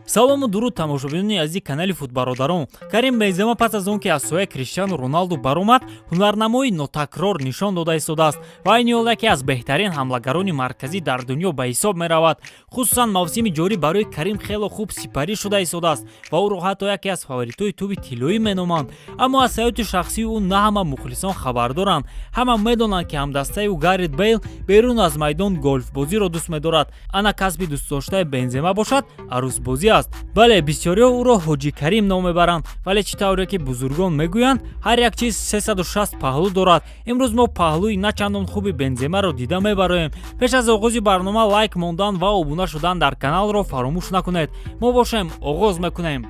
салому дуруд тамошобинони азизи канали Футбародарон. Карим Бензема пас аз он ки аз сояи Криштиану Роналду баромад, ҳунарнамои нотакрор нишон дода истодааст ва айни ҳол яке аз беҳтарин ҳамлагарони марказӣ дар дунё ба ҳисоб меравад. Хусусан мавсими ҷорӣ барои Карим хело хуб сипарӣ шуда истодааст ва ӯро ҳатто яке аз фаворитҳои туби тиллоӣ меноманд. Аммо аз ҳаёти шахсии ӯ на ҳама мухлисон хабар доранд. Ҳама медонанд ки ҳамдастаи ӯ Гарет Бейл берун аз майдон голфбозиро дӯст медорад. Ана касби дӯстдоштаи Бензема бошад, арӯсбозӣ аст. Бале, бисёриҳо ӯро Ҳоҷи Карим ном мебаранд, вале чӣ тавре ки бузургон мегӯянд, ҳар як чиз 360 паҳлӯ дорад. Имрӯз мо паҳлӯи на чандон хуби Бенземаро дида мебароем. Пеш аз оғози барнома лайк мондан ва обуна шудан дар каналро фаромӯш накунед. Мо бошем, оғоз мекунем.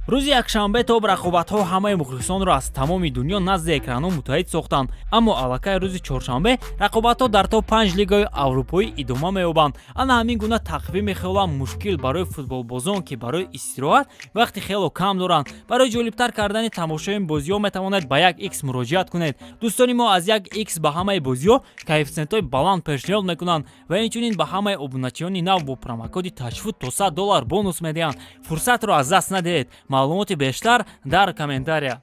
рӯзи якшанбе тоб рақобатҳо ҳамаи мухлисонро аз тамоми дунё назди экранҳо муттаҳид сохтанд. Аммо аллакай рӯзи чоршанбе рақобатҳо дар топ 5 лигаи аврупоӣ идома меёбанд. Ана ҳамин гуна тақвим мехелам мушкил барои футболбозон ки барои истироҳат вақти хело кам доранд. Барои ҷолибтар кардани тамошои ин бозиҳо метавонед ба 1x муроҷиат кунед. дӯстони мо аз 1x ба ҳамаи бозиҳо коэффициентҳои баланд пешниҳод мекунанд ва инчунин ба ҳамаи обуначиёни нав бо промокоди ташвуд то $100 бонус медиҳанд. Фурсатро аз даст надиҳед. маълумоти бештар дар комментария.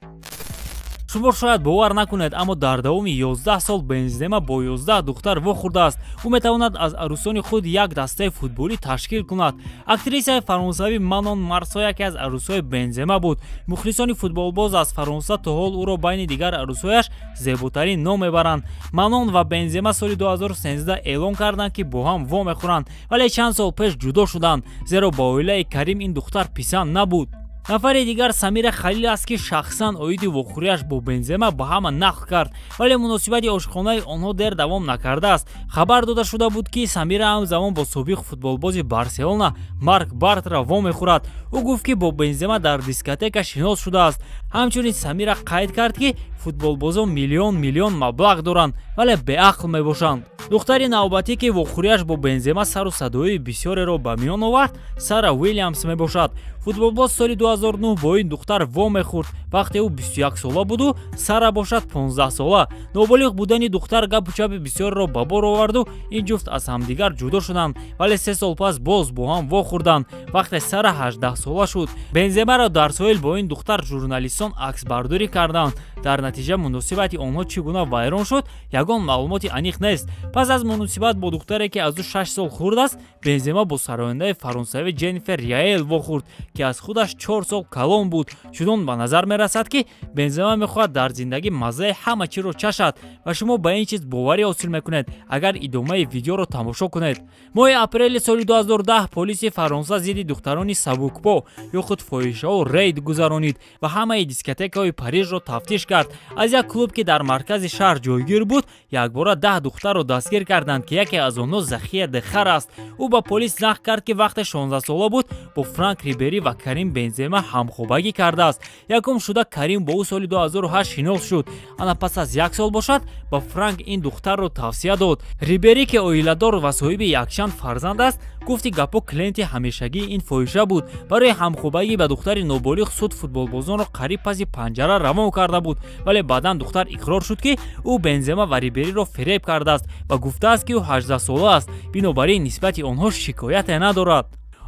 шумо шояд бовар накунед, аммо дар давоми 11 сол Бензема бо 11 духтар вохӯрдааст. Ӯ метавонад аз арӯсони худ як дастаи футболӣ ташкил кунад. актрисаи фаронсавӣ Манон Марсо яке аз арӯсҳои Бензема буд. мухлисони футболбоз аз Фаронса то ҳол ӯро байни дигар арӯсҳояш зеботарин ном мебаранд. Манон ва Бензема соли 2013 эълон карданд ки бо ҳам вомехӯранд, вале чанд сол пеш ҷудо шуданд, зеро ба оилаи Карим ин духтар писанд набуд. нафари дигар Самира Халил аст ки шахсан оиди вохӯриаш бо Бензема ба ҳама нақл кард, вале муносибати ошиқонаи онҳо дер давом накардааст. хабар дода шуда буд ки Самира ҳамзамон бо собиқ футболбози Барселона Марк Бартра вомехӯрад. ӯ гуфт ки бо Бензема дар дискотека шинос шудааст. ҳамчунин Самира қайд кард ки футболбозон миллион маблағ доранд, вале беақл мебошанд. духтари навбатӣ ки вохӯриаш бо Бензема сару садои бисёреро ба миён овард, Сара Уилямс мебошад. футболбоз соли 2009 бо ин духтар вомехӯрд вақте ӯ 21 сола буду, Сара бошад 15 сола. ноболиғ будани духтар гапу чапи бисёреро ба бор оварду ин ҷуфт аз ҳамдигар ҷудо шуданд, вале 3 сол пас боз бо ҳам вохӯрданд. вақте Сара 18 сола шуд, Бенземаро дар соҳил бо ин духтар журналистон аксбардорӣ карданд. дар натиҷа муносибати онҳо чӣ гуна вайрон шуд, ягон маълумоти аниқ нест. пас аз муносибат бо духтаре ки аз ӯ 6 сол хурд аст, Бензема бо сарояндаи фаронсавӣ Ҷеннифер Яэл вохӯрд ки аз худаш 4 сол калон буд. чунон ба назар мерасад ки Бензема мехоҳад дар зиндагӣ маззаи ҳама чиро чашад ва шумо ба ин чиз боварӣ ҳосил мекунед агар идомаи видеоро тамошо кунед. моҳи апрели соли 2010 полиси Фаронса зидди духтарони сабукпо ё худ фоҳишаҳо рейд гузаронид ва ҳамаи дискотекаҳои Парижро тафтиш кард. аз як клуб ки дар маркази шаҳр ҷойгир буд, якбора 10 духтарро дастгир карданд ки яке аз онҳо Захия Дехар аст. ӯ ба полис нақл кард ки вақте 16 сола буд бо Франк Рибери ва Карим Бензема ҳамхобагӣ кардааст. якум шуда Карим бо ӯ соли 2008 шинос шуд. ана пас аз як сол бошад ба Франк ин духтарро тавсия дод. Рибери ки оиладор ва соҳиби якчанд фарзанд аст, гуфти гапо клиенти ҳамешагии ин фоҳиша буд. барои ҳамхобагӣ ба духтари ноболиғ суд футболбозонро қариб паси панҷара равон карда буд, вале баъдан духтар иқрор шуд ки ӯ Бензема ва Рибериро фиреб кардааст ва гуфтааст ки ӯ 18 сола аст, бинобар ин нисбати онҳо шикояте надорад.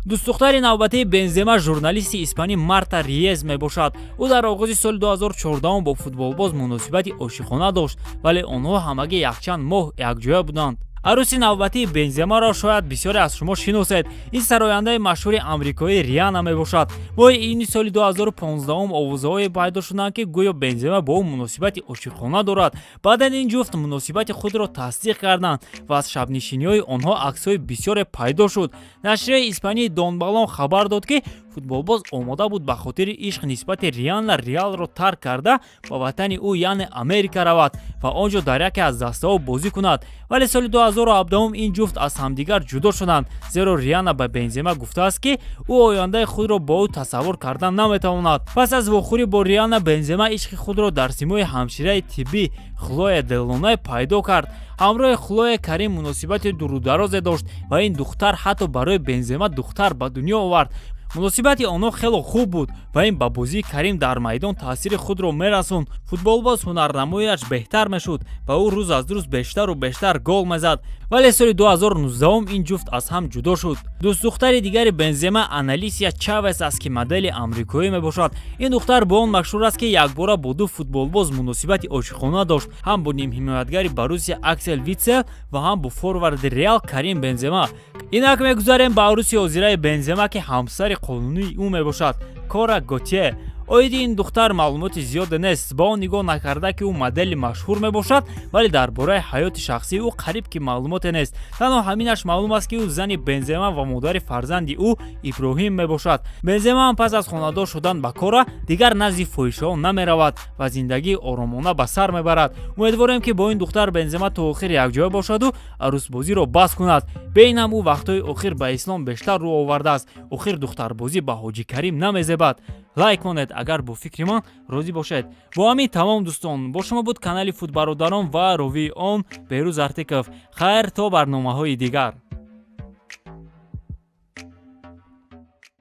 дӯстдухтари навбатии Бензема журналисти испанӣ Марта Риез мебошад. ӯ дар оғози соли 2014 бо футболбоз муносибати ошиқона дошт, вале онҳо ҳамагӣ якчанд моҳ якҷоя буданд. арӯси навбатии Бенземаро шояд бисёре аз шумо шиносед. ин сарояндаи машҳури амрикоӣ Риана мебошад. моҳи июни соли 2015 овозаҳое пайдо шуданд ки гӯё Бензема бо ӯ муносибати ошиқона дорад. баъдан ин ҷуфт муносибати худро тасдиқ карданд ва аз шабнишиниҳои онҳо аксҳои бисёре пайдо шуд. нашрияи испании Донбалон хабар дод ки футболбоз омода буд ба хотири ишқ нисбати Риана Реалро тарк карда ба ватани ӯ яъне Америка равад ва онҷо дар яке аз дастаҳо бозӣ кунад. вале соли 2017 ин ҷуфт аз ҳамдигар ҷудо шуданд, зеро Риана ба Бензема гуфтааст ки ӯ ояндаи худро бо ӯ тасаввур кардан наметавонад. пас аз вохӯрӣ бо Риана, Бензема ишқи худро дар симои ҳамшираи тиббӣ Хлоя Делоне пайдо кард. ҳамроҳи Хлоя Карим муносибати дурударозе дошт ва ин духтар ҳатто барои Бензема духтар ба дунё овард. муносибати онҳо хело хуб буд ва ин ба бозии Карим дар майдон таъсири худро мерасонд. Футболбоз ҳунарнамоиаш беҳтар мешуд ва ӯ рӯз аз рӯз бештару бештар гол мезад. Вале соли 2019 ин ҷуфт аз ҳам ҷудо шуд. дӯстдухтари дигари Бензема Аналисия Чавес аст ки модели амрикоӣ мебошад. Ин духтар бо он машҳур аст ки якбора бо ду футболбоз муносибати ошиқона дошт, ҳам бо нимҳимоятгари Боруссия Аксел Витсел ва ҳам бо форварди Реал Карим Бензема. Инак мегузарем ба арӯси ҳозираи Бензема ки ҳамсари қонунии ӯ мебошад, Кора Готье. оиди ин духтар маълумоти зиёде нест, ба он нигоҳ накарда ки ӯ модели машҳур мебошад, вале дар бораи ҳаёти шахсии ӯ қариб ки маълумоте нест. танҳо ҳаминаш маълум аст ки ӯ зани Бензема ва модари фарзанди ӯ Иброҳим мебошад. Бензема ҳам пас аз хонадор шудан ба Кора дигар назди фоҳишаҳо намеравад ва зиндагии оромона ба сар мебарад. умедворем ки бо ин духтар Бензема то охир якҷоя бошаду арӯсбозиро бас кунад. беин ҳам ӯ вақтҳои охир ба ислом бештар рӯ овардааст. охир духтарбозӣ ба ҳоҷи Карим намезебад. лайк монед агар бо фикри ман розӣ бошед. бо ҳамин тамом дӯстон, бо шумо буд канали Футбародарон ва ровии он Беҳрӯз Артиков. хайр то барномаҳои дигар.